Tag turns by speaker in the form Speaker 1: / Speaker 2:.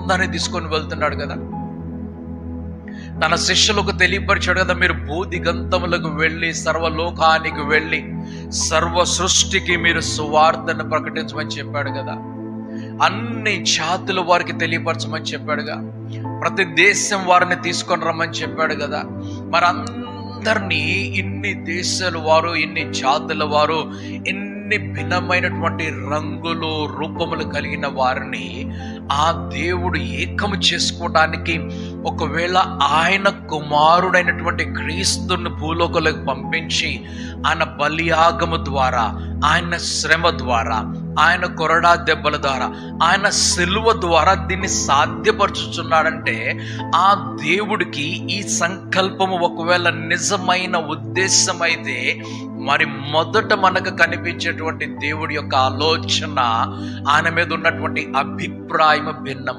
Speaker 1: అందరినీ తీసుకొని వెళ్తున్నాడు కదా. తన శిష్యులకు తెలియపరిచాడు కదా, మీరు భూదిగంతములకు వెళ్ళి సర్వలోకానికి వెళ్ళి సర్వ సృష్టికి మీరు సువార్తను ప్రకటించమని చెప్పాడు కదా. అన్ని జాతుల వారికి తెలియపరచమని చెప్పాడుగా. ప్రతి దేశం వారిని తీసుకొని రమ్మని చెప్పాడు కదా. మరి అందరినీ, ఇన్ని దేశాల వారు, ఇన్ని జాతుల వారు, ఇన్ని భిన్నమైనటువంటి రంగులు రూపములు కలిగిన వారిని ఆ దేవుడు ఏకము చేసుకోవడానికి ఒకవేళ ఆయన కుమారుడైనటువంటి క్రీస్తుని భూలోకంలోకి పంపించి ఆయన బలియాగము ద్వారా, ఆయన శ్రమ ద్వారా, ఆయన కొరడా దెబ్బల ద్వారా, ఆయన సిలువ ద్వారా దీన్ని సాధ్యపరుచుచున్నాడంటే ఆ దేవుడికి ఈ సంకల్పము ఒకవేళ నిజమైన ఉద్దేశం అయితే మరి మొదట మనకు కనిపించేటువంటి దేవుడి యొక్క ఆలోచన, ఆయన మీద ఉన్నటువంటి అభిప్రాయం భిన్నం.